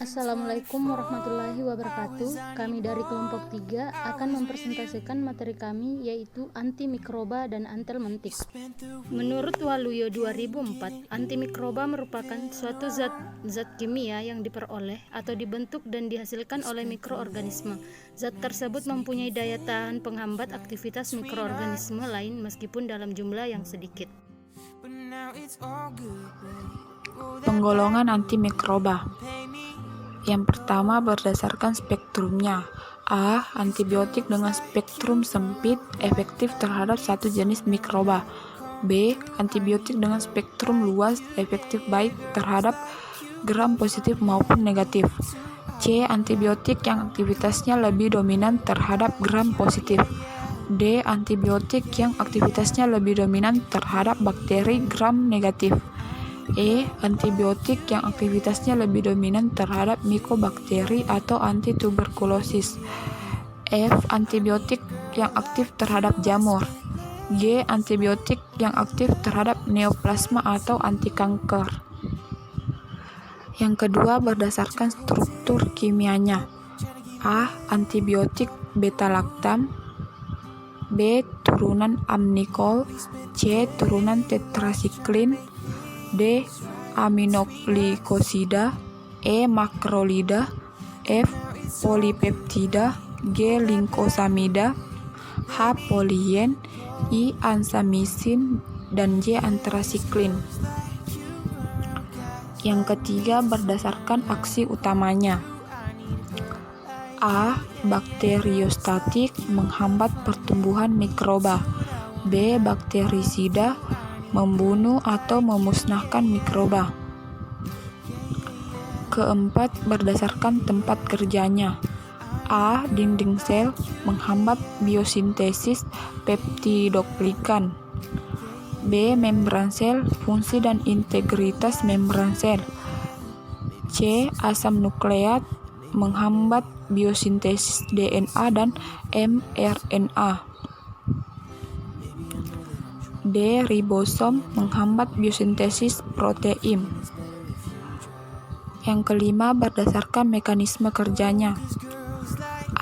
Assalamualaikum warahmatullahi wabarakatuh. Kami dari kelompok 3 akan mempresentasikan materi kami, yaitu antimikroba dan antelmentik. Menurut Waluyo 2004, antimikroba merupakan suatu zat kimia yang diperoleh atau dibentuk dan dihasilkan oleh mikroorganisme. Zat tersebut mempunyai daya tahan penghambat aktivitas mikroorganisme lain meskipun dalam jumlah yang sedikit. Penggolongan antimikroba. Yang pertama berdasarkan spektrumnya. A. Antibiotik dengan spektrum sempit efektif terhadap satu jenis mikroba. B. Antibiotik dengan spektrum luas efektif baik terhadap gram positif maupun negatif. C. Antibiotik yang aktivitasnya lebih dominan terhadap gram positif. D. Antibiotik yang aktivitasnya lebih dominan terhadap bakteri gram negatif. E. Antibiotik yang aktivitasnya lebih dominan terhadap mikobakteri atau antituberkulosis. F. Antibiotik yang aktif terhadap jamur. G. Antibiotik yang aktif terhadap neoplasma atau anti kanker. Yang kedua berdasarkan struktur kimianya. A. Antibiotik beta-laktam. B. Turunan amnikol. C. Turunan tetrasiklin. D. Aminoglikosida. E. Makrolida. F. Polipeptida. G. Linkosamida. H. Polien. I. Ansamisin. Dan J. Antrasiklin. Yang ketiga berdasarkan aksi utamanya. A. Bakteriostatik menghambat pertumbuhan mikroba. B. Bakterisida membunuh atau memusnahkan mikroba. Keempat, berdasarkan tempat kerjanya. A. Dinding sel menghambat biosintesis peptidoglikan. B. Membran sel, fungsi dan integritas membran sel. C. Asam nukleat menghambat biosintesis DNA dan mRNA. D. Ribosom menghambat biosintesis protein. Yang kelima berdasarkan mekanisme kerjanya.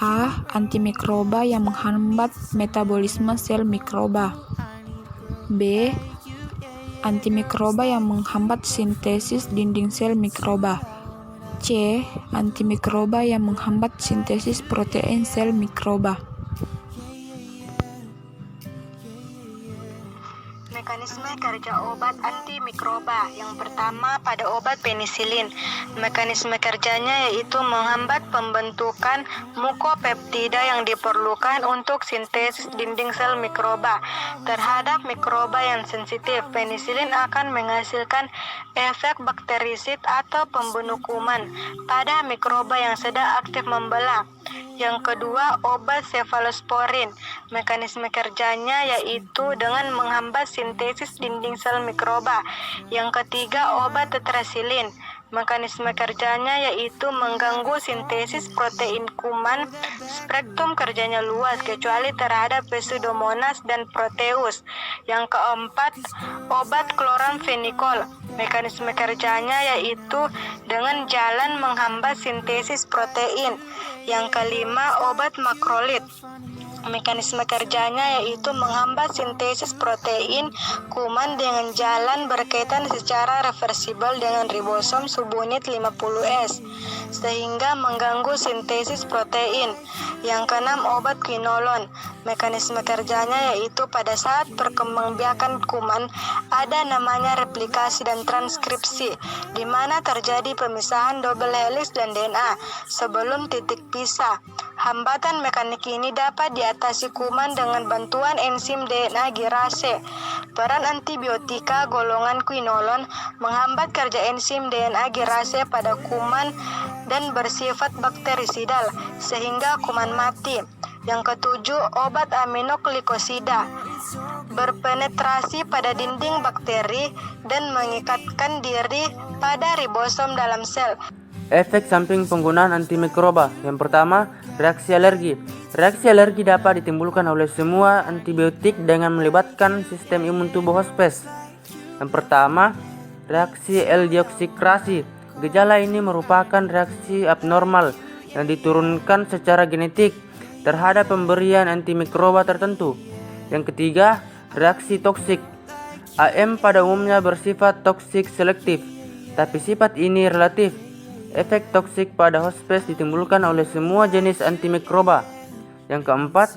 A. Antimikroba yang menghambat metabolisme sel mikroba. B. Antimikroba yang menghambat sintesis dinding sel mikroba. C. Antimikroba yang menghambat sintesis protein sel mikroba. Mekanisme kerja obat antimikroba. Yang pertama pada obat penisilin. Mekanisme kerjanya yaitu menghambat pembentukan mukopeptida yang diperlukan untuk sintesis dinding sel mikroba. Terhadap mikroba yang sensitif, penisilin akan menghasilkan efek bakterisid atau pembunuh kuman pada mikroba yang sedang aktif membelah. Yang kedua, obat cefalosporin. Mekanisme kerjanya yaitu dengan menghambat sintesis dinding sel mikroba. Yang ketiga, obat tetrasilin. Mekanisme kerjanya yaitu mengganggu sintesis protein kuman. Spektrum kerjanya luas kecuali terhadap Pseudomonas dan Proteus. Yang keempat, obat kloramfenikol. Mekanisme kerjanya yaitu dengan jalan menghambat sintesis protein. Yang kelima, obat makrolid. Mekanisme kerjanya yaitu menghambat sintesis protein kuman dengan jalan berkaitan secara reversibel dengan ribosom subunit 50S sehingga mengganggu sintesis protein. Yang keenam, obat quinolone. Mekanisme kerjanya yaitu pada saat perkembangbiakan kuman ada namanya replikasi dan transkripsi di mana terjadi pemisahan double helix dan DNA sebelum titik pisah. Hambatan mekanik ini dapat diatasi kuman dengan bantuan enzim DNA girase. Peran antibiotika golongan quinolone menghambat kerja enzim DNA girase pada kuman dan bersifat bakterisidal sehingga kuman mati. Yang ketujuh, obat aminoglikosida berpenetrasi pada dinding bakteri dan mengikatkan diri pada ribosom dalam sel. Efek samping penggunaan antimikroba. Yang pertama, reaksi alergi. Reaksi alergi dapat ditimbulkan oleh semua antibiotik dengan melibatkan sistem imun tubuh hospes. Yang pertama, reaksi L-deoksikrasi. Gejala ini merupakan reaksi abnormal yang diturunkan secara genetik terhadap pemberian antimikroba tertentu. Yang ketiga, reaksi toksik. AM pada umumnya bersifat toksik selektif, tapi sifat ini relatif. Efek toksik pada hospes ditimbulkan oleh semua jenis antimikroba. Yang keempat,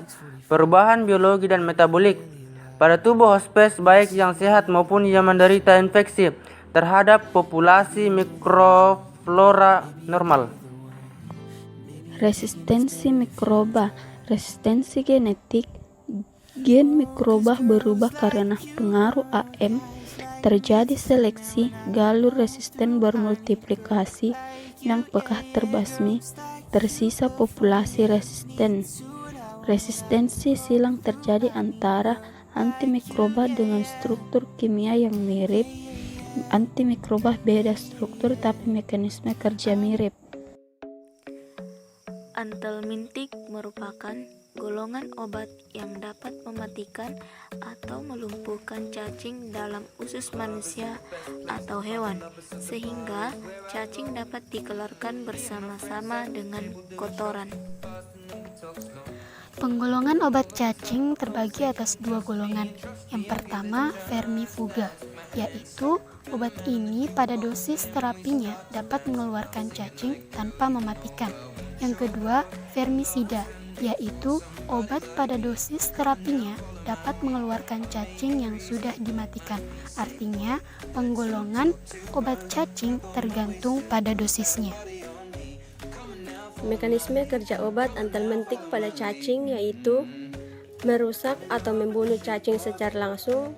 perubahan biologi dan metabolik. Pada tubuh hospes baik yang sehat maupun yang menderita infeksi terhadap populasi mikroflora normal. Resistensi mikroba. Resistensi genetik. Gen mikroba berubah karena pengaruh AM. Terjadi seleksi, galur resisten bermultiplikasi yang pekah terbasmi, tersisa populasi resisten. Resistensi silang terjadi antara antimikroba dengan struktur kimia yang mirip. Antimikroba beda struktur tapi mekanisme kerja mirip. Antelmintik merupakan golongan obat yang dapat mematikan atau melumpuhkan cacing dalam usus manusia atau hewan, sehingga cacing dapat dikeluarkan bersama-sama dengan kotoran. Penggolongan obat cacing terbagi atas dua golongan. Yang pertama, vermifuga, yaitu obat ini pada dosis terapinya dapat mengeluarkan cacing tanpa mematikan. Yang kedua, vermisida, yaitu obat pada dosis terapinya dapat mengeluarkan cacing yang sudah dimatikan. Artinya, penggolongan obat cacing tergantung pada dosisnya. Mekanisme kerja obat antelmentik pada cacing yaitu merusak atau membunuh cacing secara langsung,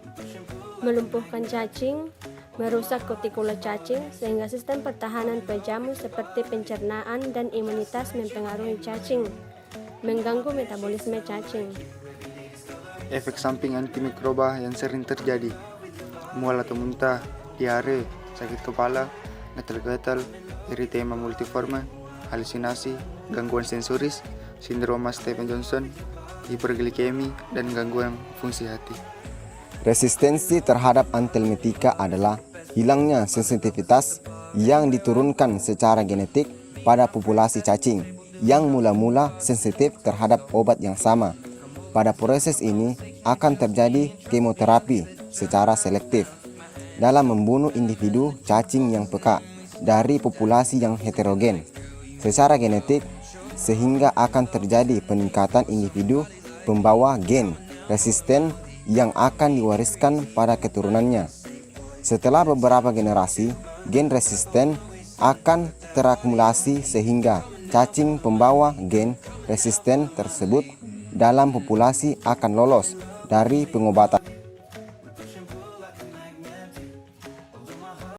melumpuhkan cacing, merusak kutikula cacing sehingga sistem pertahanan penjamu seperti pencernaan dan imunitas mempengaruhi cacing, mengganggu metabolisme cacing. Efek samping antimikroba yang sering terjadi: mual atau muntah, diare, sakit kepala, gatal-gatal, eritema multiforme, halusinasi, gangguan sensoris, sindroma Stevens-Johnson, hiperglikemi, dan gangguan fungsi hati. Resistensi terhadap antelmetika adalah hilangnya sensitivitas yang diturunkan secara genetik pada populasi cacing yang mula-mula sensitif terhadap obat yang sama. Pada proses ini akan terjadi kemoterapi secara selektif dalam membunuh individu cacing yang peka dari populasi yang heterogen secara genetik, sehingga akan terjadi peningkatan individu pembawa gen resisten yang akan diwariskan pada keturunannya. Setelah beberapa generasi, gen resisten akan terakumulasi sehingga cacing pembawa gen resisten tersebut dalam populasi akan lolos dari pengobatan.